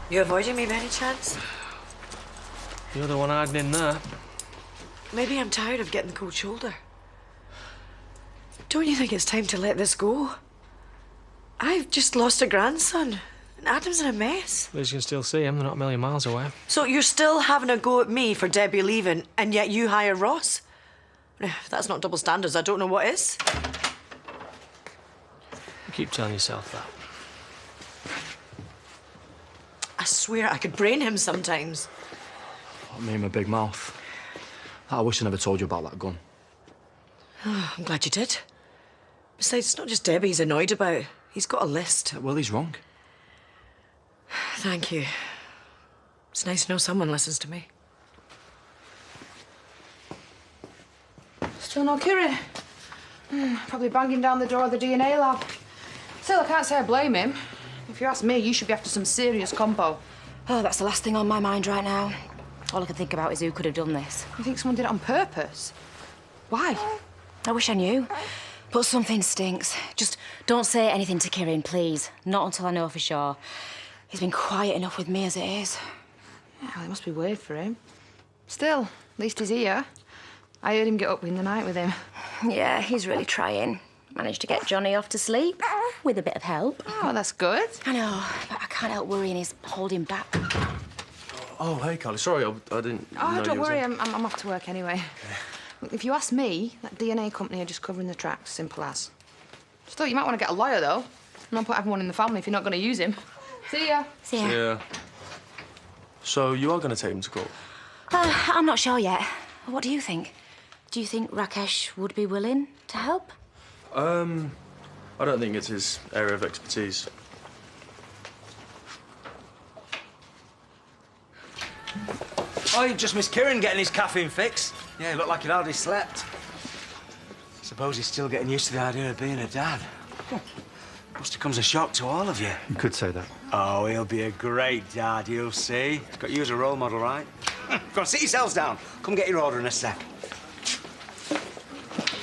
You avoiding me by any chance? You're the one hiding in there. Maybe I'm tired of getting the cold shoulder. Don't you think it's time to let this go? I've just lost a grandson, and Adam's in a mess. Liz can still see him, they're not a million miles away. So you're still having a go at me for Debbie leaving, and yet you hire Ross? If that's not double standards, I don't know what is. You keep telling yourself that. I swear I could brain him sometimes. Me and my big mouth. I wish I never told you about that gun. Oh, I'm glad you did. Besides, it's not just Debbie he's annoyed about. He's got a list. Well, he's wrong. Thank you. It's nice to know someone listens to me. Still no Kiri? Probably banging down the door of the DNA lab. Still, I can't say I blame him. If you ask me, you should be after some serious compo. Oh, that's the last thing on my mind right now. All I can think about is who could have done this. You think someone did it on purpose? Why? I wish I knew. But something stinks. Just don't say anything to Kieran, please. Not until I know for sure. He's been quiet enough with me as it is. Yeah, well, it must be weird for him. Still, at least he's here. I heard him get up in the night with him. Yeah, he's really trying. Managed to get Johnny off to sleep, with a bit of help. Oh, that's good. I know, but I can't help worrying he's holding back. Oh, hey, Carly. Sorry, I didn't know Oh, don't you was worry, in. I'm off to work anyway. Look, if you ask me, that DNA company are just covering the tracks, simple as. Still, you might want to get a lawyer, though. Not put everyone in the family if you're not going to use him. See ya. See ya. Yeah. So you are going to take him to court? I'm not sure yet. What do you think? Do you think Rakesh would be willing to help? I don't think it's his area of expertise. Oh, you just missed Kieran getting his caffeine fix. Yeah, he looked like he'd hardly slept. Suppose he's still getting used to the idea of being a dad. Must have come as a shock to all of you. You could say that. Oh, he'll be a great dad, you'll see. He's got you as a role model, right? Go on, sit yourselves down. Come get your order in a sec.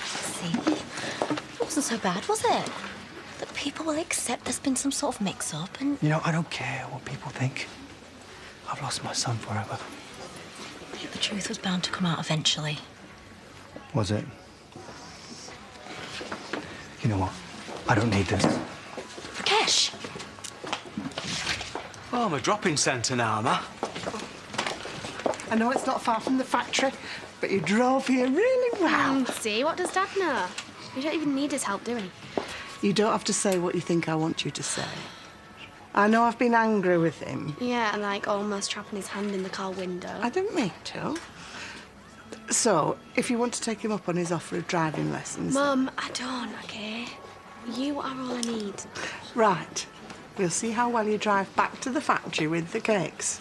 See? It wasn't so bad, was it? That people will accept there's been some sort of mix-up and... You know, I don't care what people think. I've lost my son forever. The truth was bound to come out eventually. Was it? You know what? I don't need this. Rakesh! Oh, I'm a drop-in centre now, am I? I know it's not far from the factory, but you drove here really well. See, what does Dad know? You don't even need his help, do we? You don't have to say what you think I want you to say. I know I've been angry with him. Yeah, and like almost trapping his hand in the car window. I didn't mean to. So, if you want to take him up on his offer of driving lessons... Mum, I don't, OK? You are all I need. Right. We'll see how well you drive back to the factory with the cakes.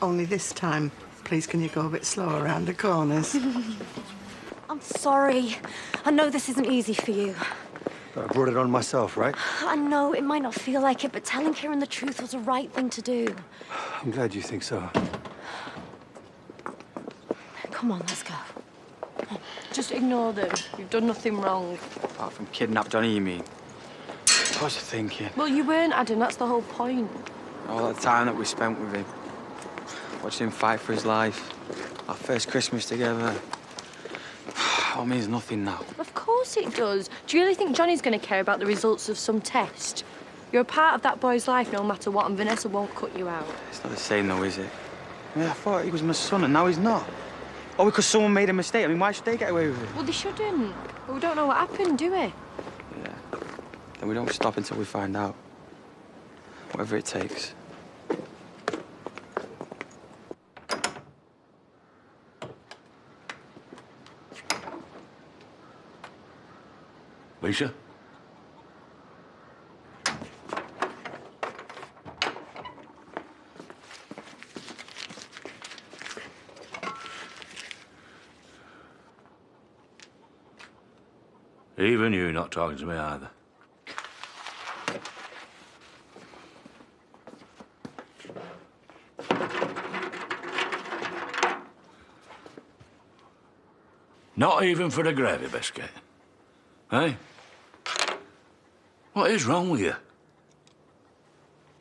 Only this time, please can you go a bit slower around the corners? I'm sorry. I know this isn't easy for you. I brought it on myself, right? I know it might not feel like it, but telling Kieran the truth was the right thing to do. I'm glad you think so. Come on, let's go. Just ignore them. You've done nothing wrong. Apart from kidnap Johnny, you mean? What was you thinking? Well, you weren't, Adam. That's the whole point. All that time that we spent with him. Watching him fight for his life. Our first Christmas together. All means nothing now. Of course it does. Do you really think Johnny's going to care about the results of some test? You're a part of that boy's life no matter what, and Vanessa won't cut you out. It's not the same, though, is it? I mean, I thought he was my son, and now he's not. Or because someone made a mistake. I mean, why should they get away with it? Well, they shouldn't. But we don't know what happened, do we? Yeah. Then we don't stop until we find out. Whatever it takes. Lisa? Even you not talking to me either. Not even for the gravy biscuit. Hey? What is wrong with you?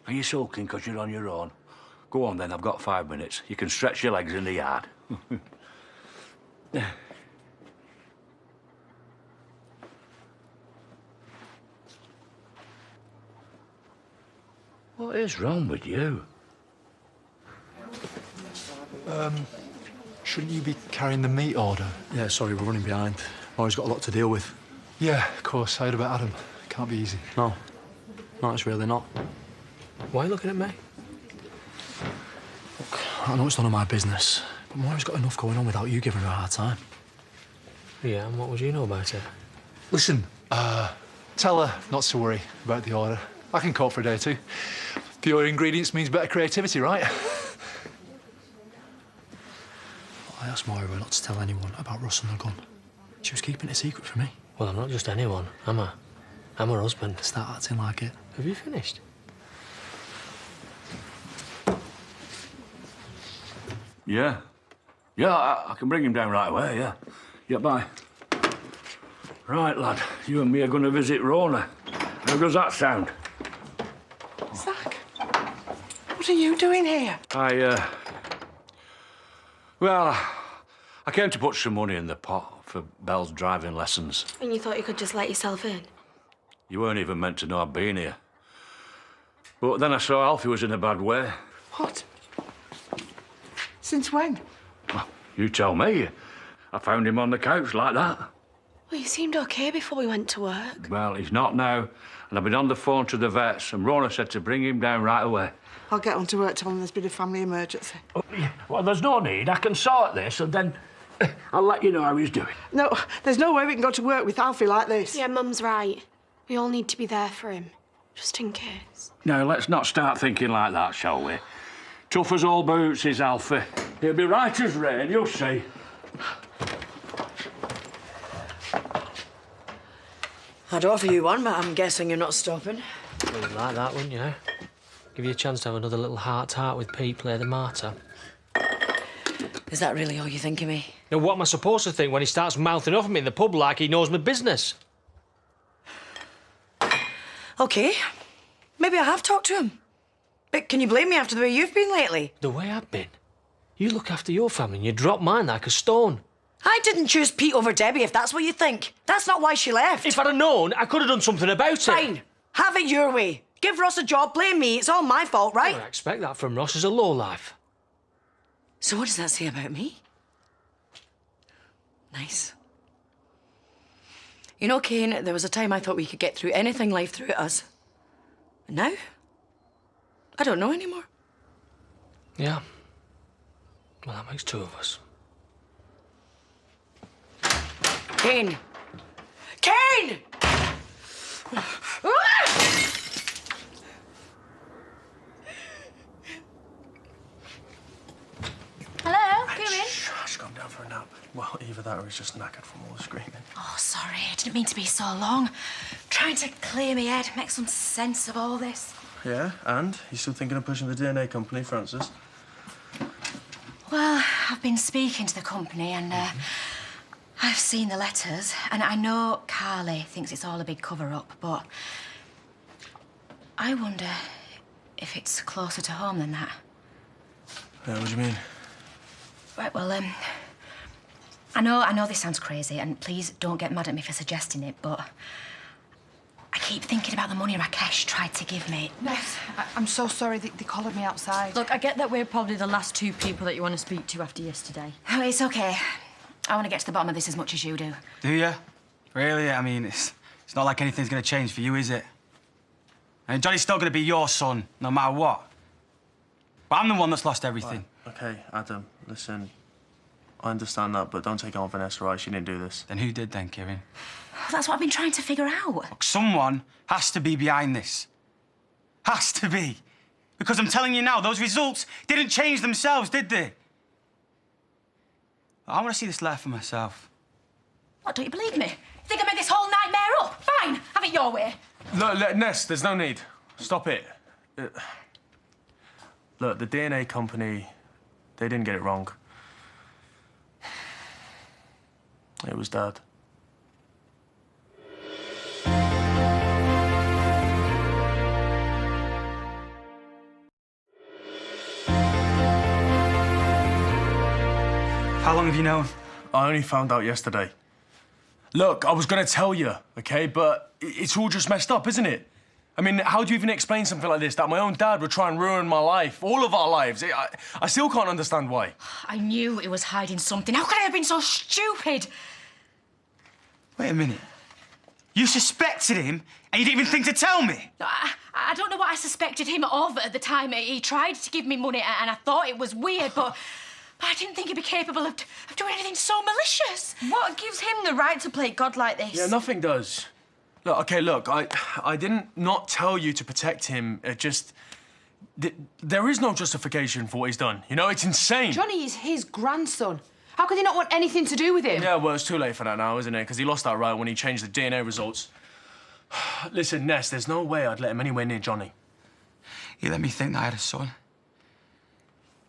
Are you sulking because you're on your own? Go on then, I've got 5 minutes. You can stretch your legs in the yard. What is wrong with you? Shouldn't you be carrying the meat order? Yeah, sorry, we're running behind. Laurie's got a lot to deal with. Yeah, of course. I heard about Adam. Can't be easy. No. No, it's really not. Why are you looking at me? Look, I know it's none of my business, but Laurie's got enough going on without you giving her a hard time. Yeah, and what would you know about it? Listen, tell her not to worry about the order. I can cope for a day or two. Fewer ingredients means better creativity, right? I asked Moira not to tell anyone about Russ and the gun. She was keeping it a secret from me. Well, I'm not just anyone, am I? I'm her husband. Start acting like it. Have you finished? Yeah. Yeah, I can bring him down right away, yeah. Yeah, bye. Right, lad. You and me are going to visit Rona. How does that sound? Zach, what are you doing here? Well, I came to put some money in the pot for Belle's driving lessons. And you thought you could just let yourself in? You weren't even meant to know I'd been here. But then I saw Alfie was in a bad way. What? Since when? Well, you tell me. I found him on the couch like that. Well, you seemed OK before we went to work. Well, he's not now. And I've been on the phone to the vets, and Rona said to bring him down right away. I'll get on to work, tell them there's been a family emergency. Oh, yeah. Well, there's no need. I can sort this, and then I'll let you know how he's doing. No, there's no way we can go to work with Alfie like this. Yeah, Mum's right. We all need to be there for him, just in case. Now, let's not start thinking like that, shall we? Tough as all boots is Alfie. He'll be right as rain, you'll see. I'd offer you one, but I'm guessing you're not stopping. Well, you'd like that, wouldn't you? Give you a chance to have another little heart-to-heart with Pete, play the martyr. Is that really all you think of me? Now, what am I supposed to think when he starts mouthing off at me in the pub like he knows my business? OK. Maybe I have talked to him. But can you blame me after the way you've been lately? The way I've been? You look after your family and you drop mine like a stone. I didn't choose Pete over Debbie, if that's what you think. That's not why she left. If I'd have known, I could have done something about it. Fine. Have it your way. Give Ross a job, blame me. It's all my fault, right? I expect that from Ross as a lowlife. So what does that say about me? Nice. You know, Kane, there was a time I thought we could get through anything life threw at us. And now? I don't know anymore. Yeah. Well, that makes two of us. Kane! Kane! Hello, Kieran? She's gone down for a nap. Well, either that or he's just knackered from all the screaming. Oh, sorry. I didn't mean to be so long. Trying to clear my head, make some sense of all this. Yeah, and? You still thinking of pushing the DNA company, Francis? Well, I've been speaking to the company and I've seen the letters and I know Carly thinks it's all a big cover-up, but I wonder if it's closer to home than that. Yeah, what do you mean? Right, well, I know this sounds crazy and please don't get mad at me for suggesting it, but I keep thinking about the money Rakesh tried to give me. Ness, I'm so sorry they collared me outside. Look, I get that we're probably the last two people that you want to speak to after yesterday. Oh, it's okay. I want to get to the bottom of this as much as you do. Do you? Really? I mean, it's not like anything's going to change for you, is it? And Johnny's still going to be your son, no matter what. But I'm the one that's lost everything. Right. OK, Adam, listen. I understand that, but don't take it on Vanessa, right? She didn't do this. Then who did then, Kieran? That's what I've been trying to figure out. Look, someone has to be behind this. Has to be. Because I'm telling you now, those results didn't change themselves, did they? I want to see this letter for myself. What, don't you believe me? You think I made this whole nightmare up? Fine, have it your way. Look, Ness, there's no need. Stop it. Look, the DNA company, they didn't get it wrong. It was Dad. How long have you known? I only found out yesterday. Look, I was gonna tell you, okay, but it's all just messed up, isn't it? I mean, how do you even explain something like this? That my own dad would try and ruin my life, all of our lives. I still can't understand why. I knew he was hiding something. How could I have been so stupid? Wait a minute. You suspected him, and you didn't even think to tell me? I don't know what I suspected him of at the time. He tried to give me money, and I thought it was weird, but I didn't think he'd be capable of doing anything so malicious. What gives him the right to play God like this? Yeah, nothing does. Look, OK, look, I didn't not tell you to protect him. It just... There is no justification for what he's done. You know, it's insane. Johnny is his grandson. How could he not want anything to do with him? Yeah, well, it's too late for that now, isn't it? Because he lost that right when he changed the DNA results. Listen, Ness, there's no way I'd let him anywhere near Johnny. You let me think that I had a son.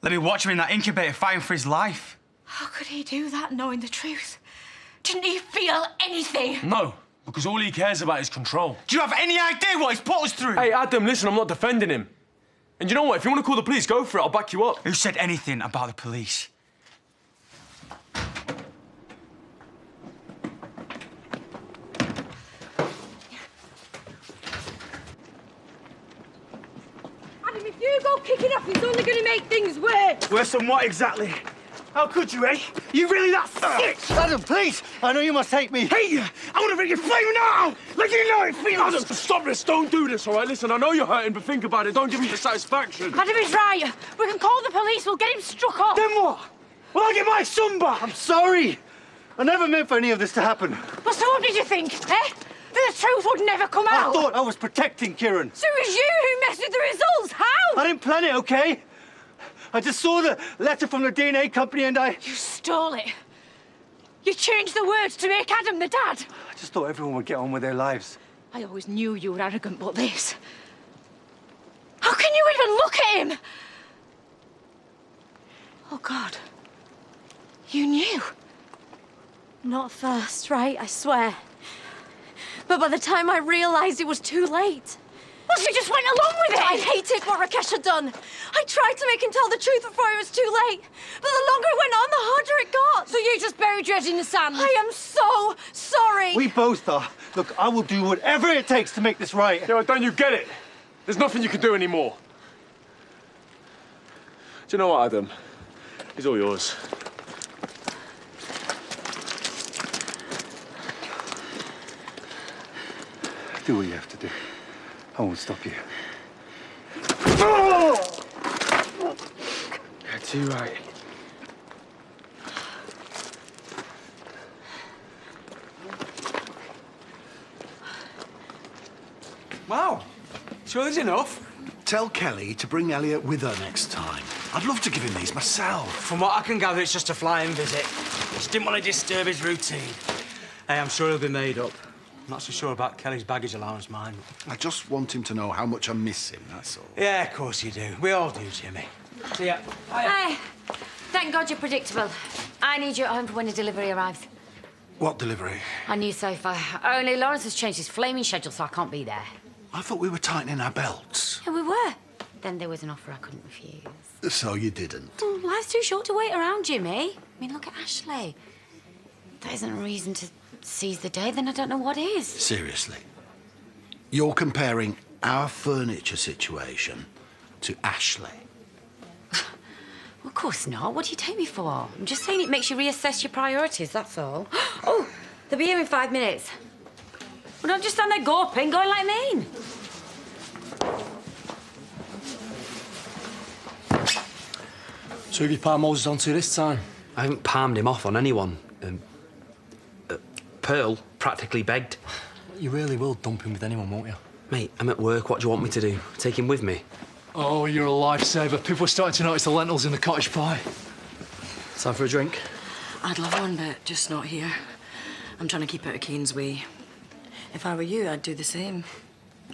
Let me watch him in that incubator fighting for his life. How could he do that, knowing the truth? Didn't he feel anything? No, because all he cares about is control. Do you have any idea what he's put us through? Hey, Adam, listen, I'm not defending him. And you know what? If you want to call the police, go for it. I'll back you up. Who said anything about the police? Adam, if you go kicking off, it's only going to make things worse. Worse than what exactly? How could you, eh? You really that sick? Adam, please! I know you must hate me. Hate you? I want to bring you flame now! Let you know it feels! Adam, stop this! Don't do this, all right? Listen, I know you're hurting, but think about it. Don't give me the satisfaction. Adam is right. We can call the police. We'll get him struck up. Then what? Will I get my son back? I'm sorry. I never meant for any of this to happen. Well, so what did you think, eh? That the truth would never come out? I thought I was protecting Kieran. So it was you who messed with the results. How? I didn't plan it, OK? I just saw the letter from the DNA company and I... You stole it. You changed the words to make Adam the dad. I just thought everyone would get on with their lives. I always knew you were arrogant, but this... How can you even look at him? Oh, God. You knew. Not first, right? I swear. But by the time I realised it was too late. Well, so you just went along with it? I hated what Rakesh had done. I tried to make him tell the truth before it was too late. But the longer it went on, the harder it got. So you just buried your head in the sand? I am so sorry. We both are. Look, I will do whatever it takes to make this right. Yeah, well, don't you get it? There's nothing you can do anymore. Do you know what, Adam? It's all yours. Do what you have to do. I won't stop you. You're too right. Wow. Sure there's enough? Tell Kelly to bring Elliot with her next time. I'd love to give him these myself. From what I can gather, it's just a flying visit. Just didn't want to disturb his routine. Hey, I'm sure he'll be made up. I'm not so sure about Kelly's baggage allowance, mine. I just want him to know how much I miss him, that's all. Yeah, of course you do. We all do, Jimmy. See ya. Hey, thank God you're predictable. I need you at home for when the delivery arrives. What delivery? A new sofa. Only Lawrence has changed his flaming schedule, so I can't be there. I thought we were tightening our belts. Yeah, we were. Then there was an offer I couldn't refuse. So you didn't? Oh, life's too short to wait around, Jimmy. I mean, look at Ashley. If that isn't a reason to seize the day, then I don't know what is. Seriously? You're comparing our furniture situation to Ashley? Well, of course not. What do you take me for? I'm just saying it makes you reassess your priorities, that's all. Oh, they'll be here in 5 minutes. Well, don't just stand there gawping, going like mean. So who have you palmed Moses onto this time? I haven't palmed him off on anyone. Pearl practically begged. You really will dump him with anyone, won't you? Mate, I'm at work. What do you want me to do? Take him with me? Oh, you're a lifesaver. People are starting to notice the lentils in the cottage pie. Time for a drink? I'd love one, but just not here. I'm trying to keep out of Keane's way. If I were you, I'd do the same.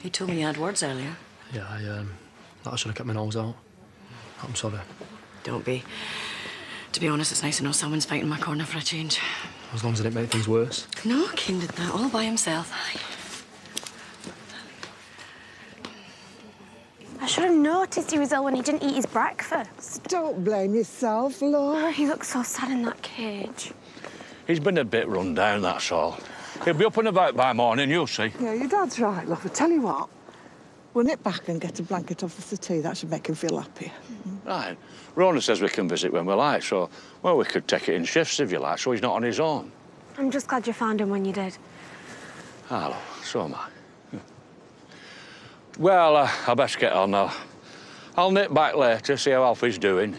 He told me you had words earlier. Yeah, I should have kept my nose out. I'm sorry. Don't be. To be honest, it's nice to know someone's fighting my corner for a change. As long as it didn't make things worse. No, Keane did that all by himself. should have noticed he was ill when he didn't eat his breakfast. Don't blame yourself, Laura. He looks so sad in that cage. He's been a bit run down, that's all. He'll be up and about by morning, you'll see. Yeah, your dad's right, love. I tell you what, we'll nip back and get a blanket off the settee. That should make him feel happier. Right. Rona says we can visit when we like, so, well, we could take it in shifts if you like, so he's not on his own. I'm just glad you found him when you did. Hello, so am I. Well, I best get on now. I'll nip back later, see how Alfie's doing.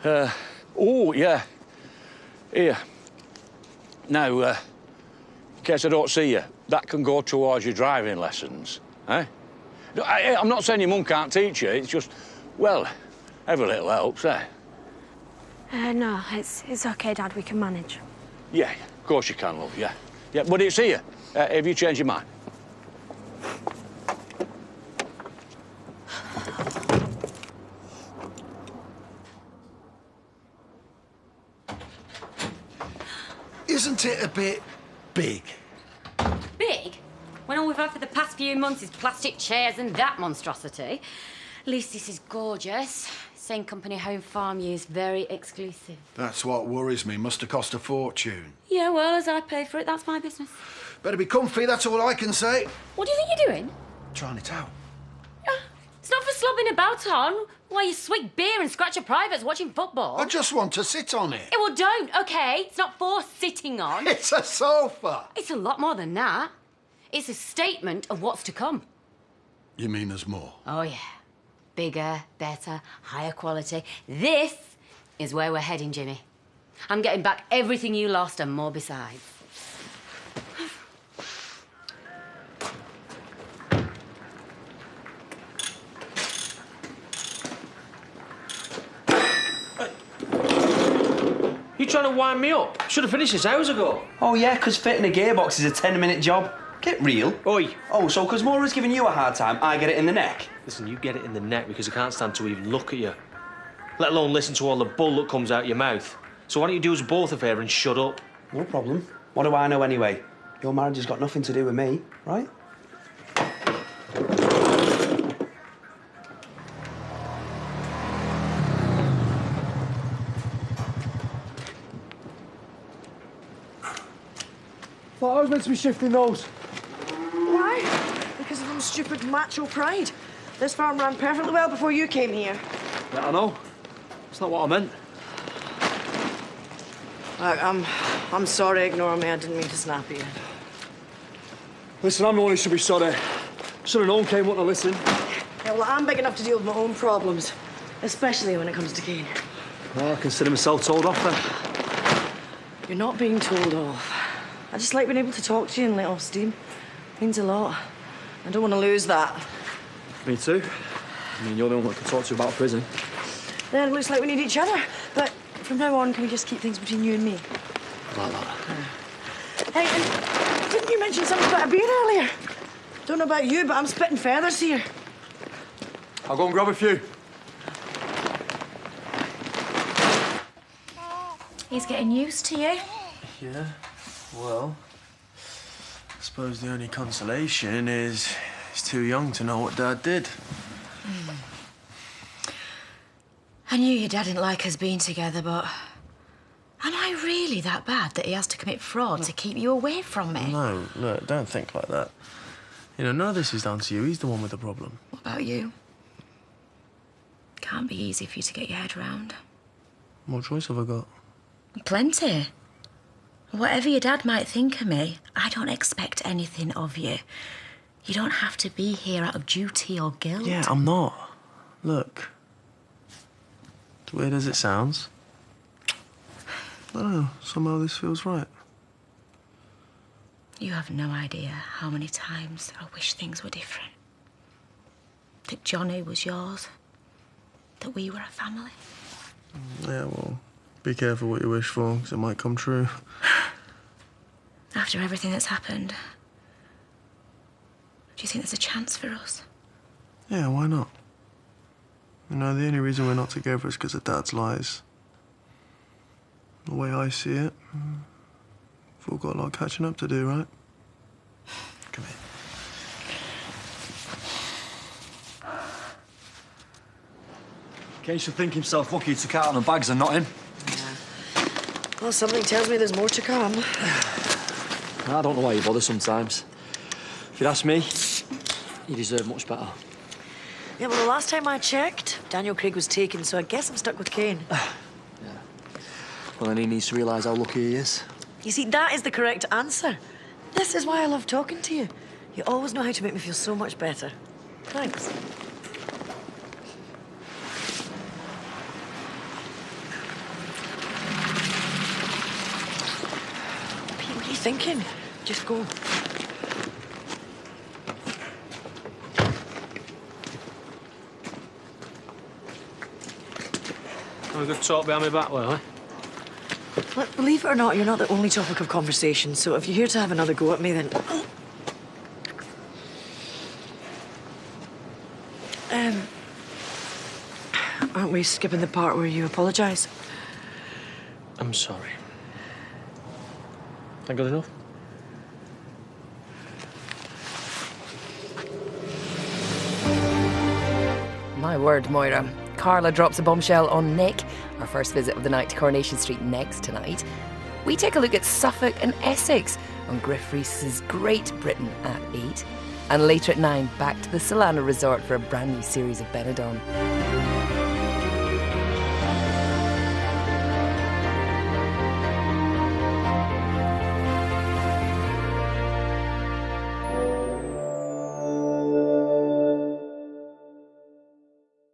Oh, yeah. Here. Now, in case I don't see you, that can go towards your driving lessons, eh? No, I'm not saying your mum can't teach you, it's just, well, every little helps, eh? No, it's OK, Dad, we can manage. Yeah, of course you can, love, yeah. Yeah, but it's here. Have you changed your mind? Isn't it a bit big? Big? When all we've had for the past few months is plastic chairs and that monstrosity. At least this is gorgeous. Same company home farm use, very exclusive. That's what worries me. Must have cost a fortune. Yeah, well, as I pay for it, that's my business. Better be comfy, that's all I can say. What do you think you're doing? Trying it out. It's not for slobbing about on. Why, you swig beer and scratch your privates watching football. I just want to sit on it. Well, don't, OK? It's not for sitting on. It's a sofa. It's a lot more than that. It's a statement of what's to come. You mean there's more? Oh, yeah. Bigger, better, higher quality. This is where we're heading, Jimmy. I'm getting back everything you lost and more besides. You trying to wind me up? Should have finished this hours ago. Oh, yeah, 'cause fitting a gearbox is a 10-minute job. Get real. Oi. Oh, so 'cause Maura's giving you a hard time, I get it in the neck? Listen, you get it in the neck because I can't stand to even look at you. Let alone listen to all the bull that comes out your mouth. So why don't you do us both a favour and shut up? No problem. What do I know anyway? Your marriage has got nothing to do with me, right? Thought I was meant to be shifting those. Why? Because of some stupid macho pride. This farm ran perfectly well before you came here. Yeah, I know. It's not what I meant. Look, I'm sorry, ignore me. I didn't mean to snap you. Listen, I'm the one who should be sorry. Should have known Kane wouldn't have listened. Yeah, well, I'm big enough to deal with my own problems, especially when it comes to Kane. Well, I consider myself told off then. You're not being told off. I just like being able to talk to you and let off steam. It means a lot. I don't want to lose that. Me too. I mean, you're the one that can talk to about prison. Then it looks like we need each other. But from now on, can we just keep things between you and me? Like that. Hey, and didn't you mention something about a beer earlier? Don't know about you, but I'm spitting feathers here. I'll go and grab a few. He's getting used to you. Yeah, well, I suppose the only consolation is he's too young to know what Dad did. I knew your dad didn't like us being together, but am I really that bad that he has to commit fraud to keep you away from me? No, look, don't think like that. You know, none of this is down to you. He's the one with the problem. What about you? Can't be easy for you to get your head round. What choice have I got? Plenty. Whatever your dad might think of me, I don't expect anything of you. You don't have to be here out of duty or guilt. Yeah, I'm not. Look. As weird as it sounds, I don't know, somehow this feels right. You have no idea how many times I wish things were different. That Johnny was yours. That we were a family. Yeah, well, be careful what you wish for, because it might come true. After everything that's happened, do you think there's a chance for us? Yeah, why not? You know, the only reason we're not together is because of Dad's lies. The way I see it, we've all got a lot of catching up to do, right? Come here. Kane should think himself lucky he took out on the bags and not him. Well, something tells me there's more to come. I don't know why you bother sometimes. If you'd ask me, you deserve much better. Yeah, well, the last time I checked, Daniel Craig was taken, so I guess I'm stuck with Kane. Well, then he needs to realise how lucky he is. You see, that is the correct answer. This is why I love talking to you. You always know how to make me feel so much better. Thanks. Pete, what are you thinking? Just go. Have a good talk behind my back, well, eh? Look, believe it or not, you're not the only topic of conversation, so if you're here to have another go at me, then... Aren't we skipping the part where you apologise? I'm sorry. That good enough? My word, Moira. Carla drops a bombshell on Nick. Our first visit of the night to Coronation Street next tonight. We take a look at Suffolk and Essex on Griff Rhys's Great Britain at 8. And later at 9, back to the Solana Resort for a brand new series of Benidorm.